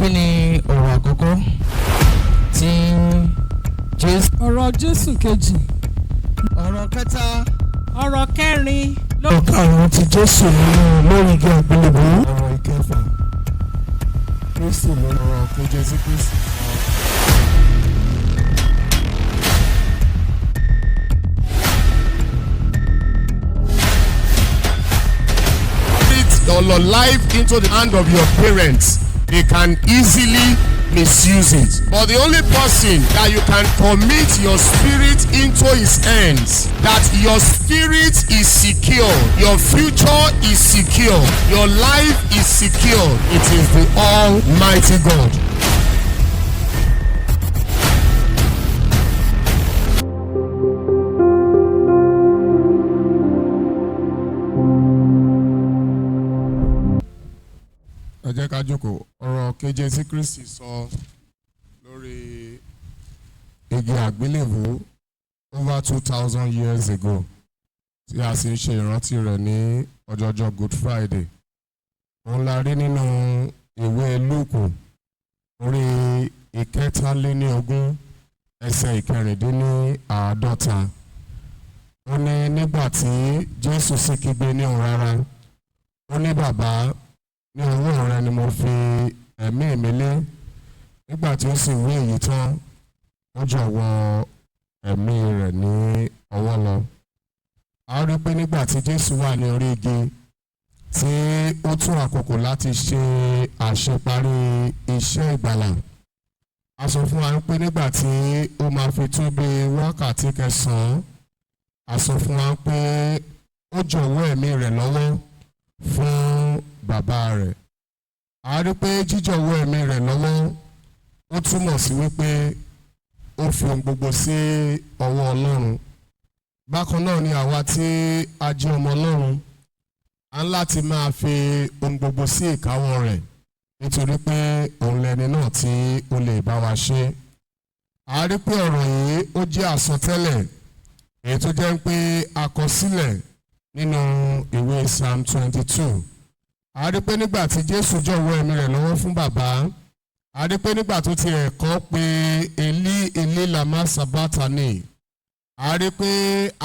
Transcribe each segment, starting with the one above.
Kí ni ọ̀rọ̀ àkọ́kọ́ tí Jésù? Ọ̀rọ̀ Jésù kejì. Ọ̀rọ̀ kẹta. Ọ̀rọ̀ kẹrin. Ọ̀rọ̀ karùn-ún tí Jésù nínú lórí igi àgbélébùú. Ọ̀rọ̀ ìkẹfà. Kristi lórí ọ̀rọ̀ kó Jésù Kristi. Your life into the hand of your parents, they can easily misuse it. But the only person that you can commit your spirit into his hands, that your spirit is secure, your future is secure, your life is secure, it is the Almighty God. Ẹ jẹ́ ká jókòó. Ọ̀rọ̀ keje tí Kristi sọ lórí igi àgbélébùú over 2000 years ago tí a sì ń ṣe ìrántí rẹ̀ ní ọjọ́jọ́ Good Friday. Òun la rí nínú ìwé Lúùkù orí ìkẹtàléníogún ẹsẹ̀ ìkẹrìndínláàádọ́ta. Ó ní nígbà tí Jésù sì kígbe ní òun rárá, ó ní bàbá, ní ọwọ́ rẹ ni mo fi ẹ̀mí mi lé. Nígbà tí ó sì wí èyí tán, ó jọ̀wọ́ ẹ̀mí rẹ̀ ní ọwọ́ lọ. A rí pé nígbà tí Jésù wà ní orí igi, tí ó tún àkókò láti ṣe àṣeparí iṣẹ́ ìgbàlà, a sọ fún wa pé nígbà tí ó máa fi tó bí wákàtí kẹsàn-án, a sọ fún wa pé ó jọ̀wọ́ ẹ̀mí rẹ̀ lọ́wọ́ fún bàbá rẹ̀. A rí pé jíjọ̀wọ́ ẹ̀mí rẹ̀ lọ́wọ́ ó túmọ̀ sí wípé ó fi ohun gbogbo sí ọwọ́ Ọlọ́run. Bákan náà ni àwa tí a jẹ́ ọmọ Ọlọ́run a ń láti máa fi ohun gbogbo sí ìkáwọ́ rẹ̀, nítorí pé òun lẹni náà tí ó lè bá wa ṣe. A rí pé ọ̀rọ̀ yìí ó jẹ́ àsọtẹ́lẹ̀ èyí tó jẹ́ pé a kọ sílẹ̀ nínú ìwé Psalm 22. A rí pé nígbà tí Jésù jọ̀wọ́ ẹ̀mí rẹ̀ lọ́wọ́ fún bàbá, a rí pé nígbà tó ti ẹ̀kọ́ pé Eli Eli lama sabachthani, a rí pé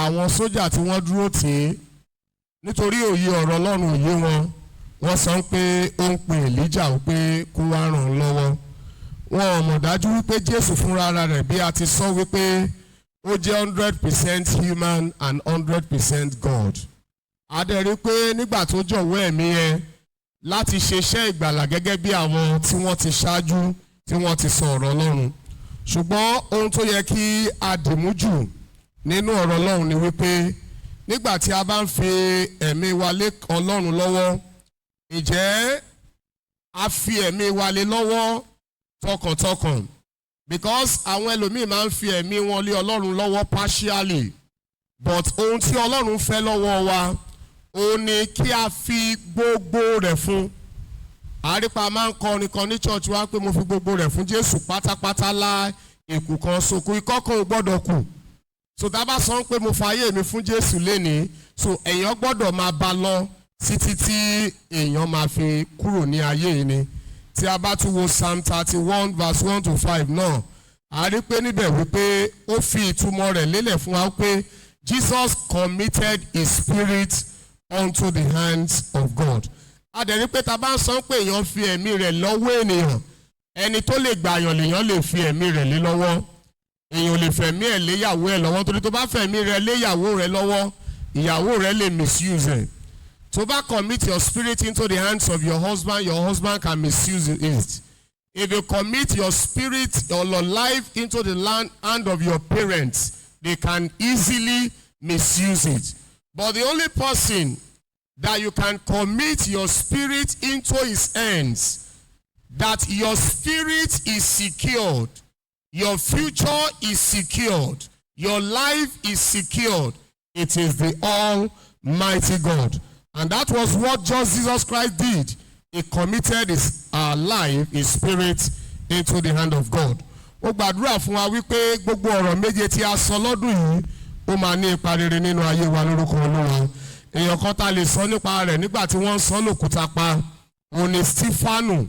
àwọn sójà tí wọ́n dúró tì í nítorí òye ọ̀rọ̀ Ọlọ́run òye wọ́n sọ pé ó ń pe Èlíjà pé kó wá ràn án lọ́wọ́. Wọn ò mọ̀ dájú wípé Jésù fúnra rẹ̀ bí a ti sọ wípé ó jẹ́ 100% human and 100% God. A dẹ̀ rí pé nígbà tó jọ̀wọ́ ẹ̀mí yẹn láti ṣe iṣẹ́ ìgbàlà gẹ́gẹ́ bí àwọn tí wọ́n ti ṣáájú tí wọ́n ti sọ ọ̀rọ̀ Ọlọ́run. Ṣùgbọ́n ohun tó yẹ kí a dìmú jù nínú ọ̀rọ̀ Ọlọ́run ni wípé nígbà tí a bá ń fi ẹ̀mí wa lé Ọlọ́run lọ́wọ́, ǹjẹ́ a fi ẹ̀mí wa lé lọ́wọ́ tọkàntọkàn? Because àwọn ẹlòmíì máa ń fi ẹ̀mí wọn lé Ọlọ́run lọ́wọ́ partially, but ohun tí Ọlọ́run fẹ́ lọ́wọ́ wa ó ní kí a fi gbogbo rẹ̀ fún. Àrípa máa ń kọrin kan ní church wa pé mo fi gbogbo rẹ̀ fún Jésù pátápátá lá èkù kan sókú ikọ́ kan ò gbọ́dọ̀ kù. So tá bá sọ pé mo fààyè mi fún Jésù lénìí, so èèyàn gbọ́dọ̀ máa bá lọ títí tí èèyàn máa fi kúrò ní ayé yìí ni. Tí a bá tún wo Psalm 31 verse 1 to 5 náà, a rí pé níbẹ̀ wípé ó fi ìtumọ̀ rẹ̀ lélẹ̀ fún wa pé Jesus committed his spirit unto the hands of God. A dẹ̀ rí pé tá bá ń sọ pé èèyàn fi ẹ̀mí rẹ̀ lọ́wọ́ ènìyàn, ẹni tó lè gbàyàn lèèyàn lè fi ẹ̀mí rẹ̀ lé lọ́wọ́. Èèyàn lè fẹ̀mí ẹ̀ léyàwó ẹ̀ lọ́wọ́, torí tó bá fẹ̀mí rẹ̀ léyàwó rẹ̀ lọ́wọ́, ìyàwó rẹ̀ lè misuse ẹ̀. To commit your spirit into the hands of your husband can misuse it. If you commit your spirit or your life into the hand of your parents, they can easily misuse it. But the only person that you can commit your spirit into his hands, that your spirit is secured, your future is secured, your life is secured, it is the Almighty God. And that was what Jesus Christ did. He committed his life, his spirit into the hand of God. Ó gbàdúrà fún wa wípé gbogbo ọ̀rọ̀ méje tí a sọ lọ́dún yìí ó máa ní ipa rere nínú ayé wa lórúkọ Olúwa. Èèyàn kan tá lè sọ nípa rẹ̀ nígbà tí wọ́n sọ lòkúta pa, òun ni Stefanu